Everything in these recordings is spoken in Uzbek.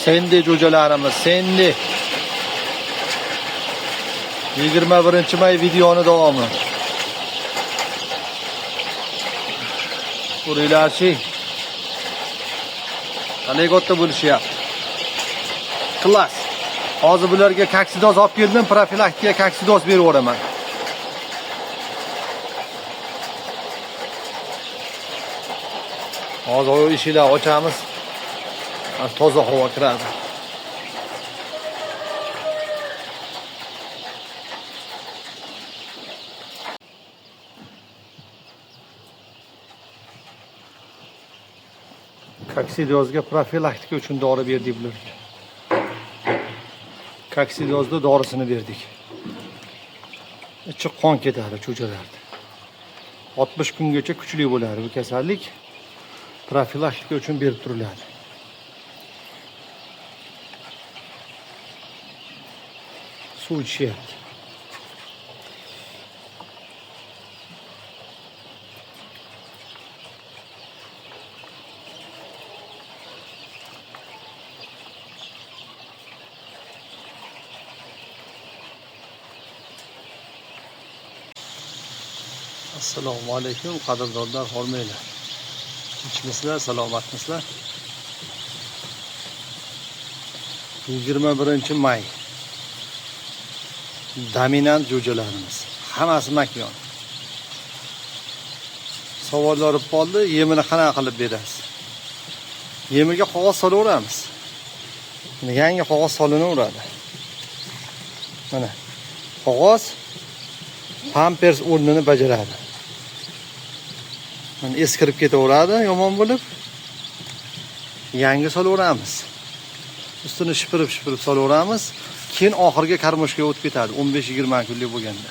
Sendi jo'jalarimiz, sendi. 21-may videoni davomi. Ko'ringlarchi. Qanday katta bo'lishyapti. Klass. Hozir bularga koksidoz olib keldim, profilaktika koksidoz berib yuboraman. Hozir eshiklarni ochamiz. Toza havo kiradi. Koksidozga profilaktika uchun dori berdik bularga. Koksidozda dorisini berdik. Ichi qon ketadi cho'jalarda. 60 kungacha kuchli bo'ladi bu kasallik. Profilaktika uchun berib turiladi. Suv ichyapti. Assalomu alaykum qadrdonlar, hormaylar. Tinchmisizlar, salomatmisizlar? 21-may. Dominant jo'jalarimiz. Hammasi makyon. Savollar olib qoldi, yemini qanaqa qilib berasiz? Yemiga qog'oz solaveramiz. Yangi qog'oz solinaveradi. Mana qog'oz pampers o'rnini bajaradi. Mana eskirib ketaveradi, yomon bo'lib. Yangi solaveramiz. Ustini shipirib solaveramiz. Keyin oxirgi karmoshga o'tib ketadi 15-20 kunlik bo'lganda.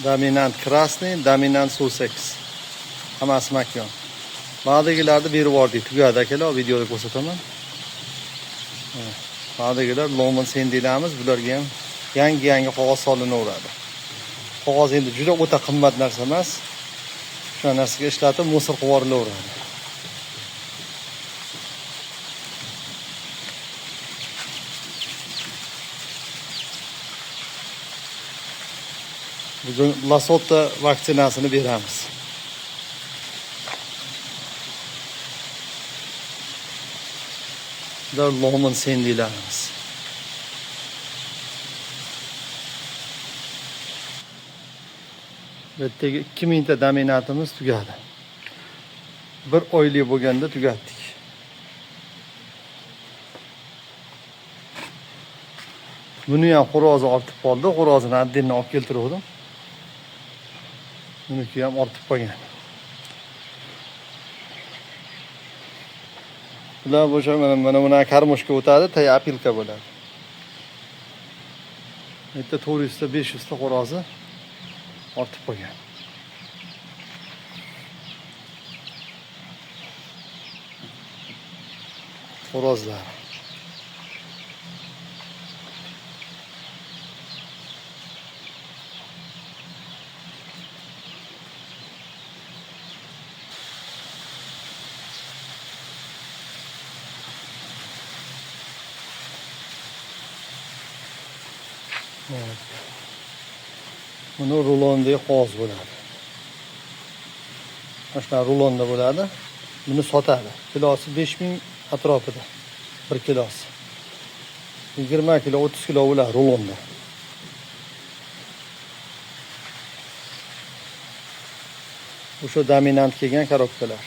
Dominant krasniy, dominant suseks. Hammasi makyon. Ba'zigilarni berib yubordik, tugadi akalar, videoda ko'rsataman. Ba'zigilar lomin sendilamiz, bularga ham yangi qog'oz solinaveradi. Qog'oz endi juda o'ta qimmat narsa emas. Shu narsaga ishlatib musor qilib yuborilaveradi. Bugun Lasota vaksinasini beramiz. Lomin sendilarimiz. Bittaga 2000 ta dominantimiz tugadi. Bir oylik bo'lganda tugatdik. Buni ham xo'rozi ortib qoldi. Xo'rozini addinni olib keltirdim. Buniki ham ortib qolgan. Bular bo'sha mana buna karmoshka o'tadi, tay apilka bo'ladi. Bitta 400 ta 500 ta xo'rozi ortib qolgan. Xo'rozlar. Evet. Bunu rulon diye qog'oz bo'ladi. Mana rulonda bo'ladi. Buni sotadi. Kilosi 5000 atrofida. 1 kilosi. 20 kilo, 30 kilo bo'ladi rulonda. O'sha dominant kelgan korobkalar.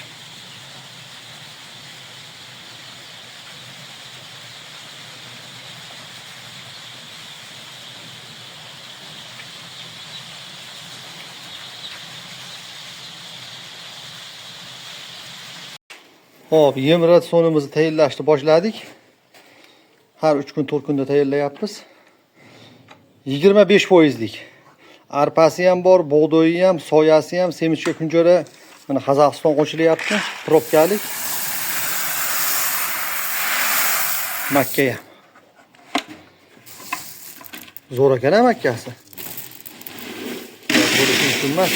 Hop, yem ratsionimizni tayyorlashni boshladik. Har 3 kun 4 kunda tayyorlayapmiz. 25%lik. Arpasi ham bor, bug'doyi ham, soyasi ham, semichka kunjara mana Qozog'iston qo'shilyapti, probkalik. Makka ham. Zo'r ekan makkasi. Emas.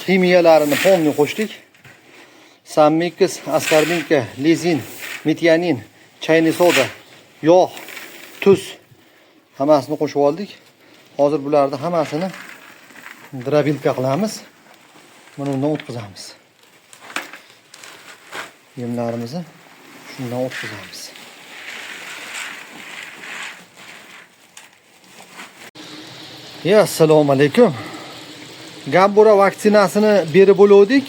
Kimiyalarini polni qo'shdik. Sammix, askarbinka, lizin, metianin, chayni soda, yog', tuz hammasini qo'shib oldik. Hozir bularni hammasini drobilka qilamiz. Buni undan o'tkazamiz. Yemlarimizni shundan o'tkazamiz. Ya assalomu alaykum. Gambora vaksinasini berib bo'ldik.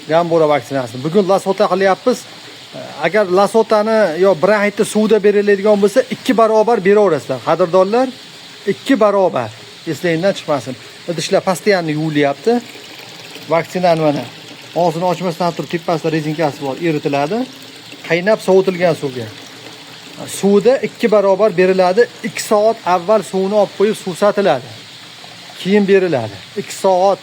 Gambora vaksinasini. Bugun lasota qilyapmiz. Agar lasotani yo brahitni suvda beriladigan bo'lsa, 2 barobar beraverasizlar. Qadrdonlar, 2 barobar. Eslangdan chiqmasin. Idishlar postoyanno yuvilyapti. Vaksinani mana og'zini ochmasdan turib tepasida rezinkasi bor, eritiladi. Qaynab sovutilgan suvga. Suvda 2 barobar beriladi. 2 soat avval suvni olib qo'yib suvsatiladi. Keyin beriladi. 2 soat.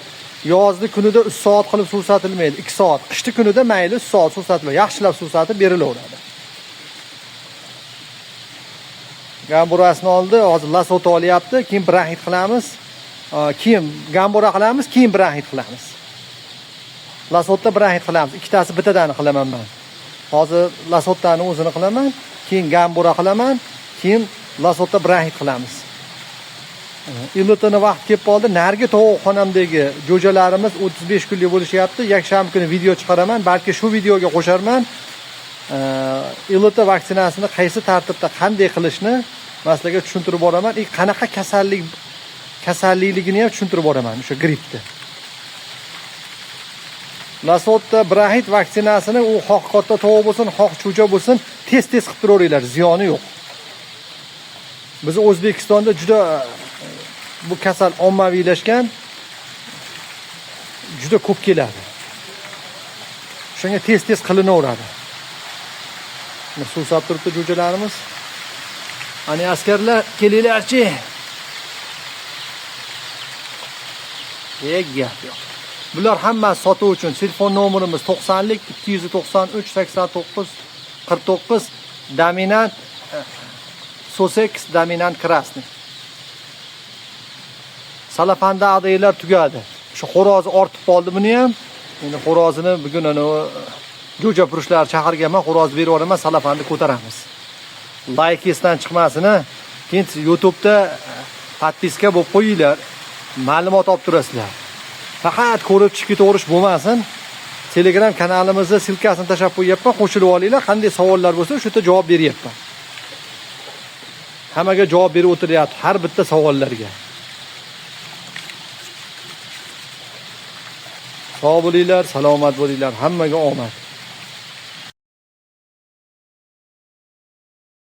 Yozli kunida 3 soat qilib suvsatilmaydi. 2 soat. Qishli kunida mayli 3 soat suvsatiladi. Yaxshilab suvsatib berilaveradi. Gamborasini oldi, hozir lasota olyapti, keyin brahit qilamiz. Keyin gambora qilamiz, keyin brahit qilamiz. Lasotda brahit qilamiz. Ikkitasi bittadan qilaman men. Hozir lasotani o'zini qilaman, keyin gambora qilaman, keyin lasotda brahit qilamiz. Ilotini vaqt kelib qoldi. Nargi tovuqxonamdagi jo'jalarimiz 35 kunlik bo'lishyapti. Yakshanba kuni video chiqaraman, balki shu videoga qo'sharman. Ilota vaksinasini qaysi tartibda qanday qilishni sizlarga tushuntirib boraman. Qanaqa kasallikligini ham tushuntirib boraman, o'sha grippni. Lasotda brahit vaksinasini u xoh katta tovuq bo'lsin, xoh cho'ja bo'lsin, tez qilib turaveringlar, ziyoni yo'q. Biz O'zbekistonda juda bu kasal ommaviylashgan, juda ko'p keladi. Shunga tez qilinaveradi. Suvsab turibdi jo'jalarimiz. Ani askarlar kelinglarchi. Gap yo'q. Bular hammasi sotuv uchun. Telefon nomerimiz 90lik 293 89 49 dominant Sussex dominant krasniy. Salafanda adaylar tugadi. Shu xo'rozi ortib qoldi buni ham. Endi xo'rozini bugun jo'ja purushlar chaqirganman, xo'roz berib yuboraman, salafanda ko'taramiz. Like esdan chiqmasini, keyin YouTube'da podpiska bo'lib qo'yinglar. Ma'lumot olib turasizlar. Faqat ko'rib chiqib ketaverish bo'lmasin. Telegram kanalimizda silkasini tashab qo'yapman, qo'shilib olinglar. Qanday savollar bo'lsa, shu yerda javob beryapman. Hammaga javob berib o'tiryapti, har bitta savollarga. Sog' bo'linglar, salomat bo'linglar, hammaga omad.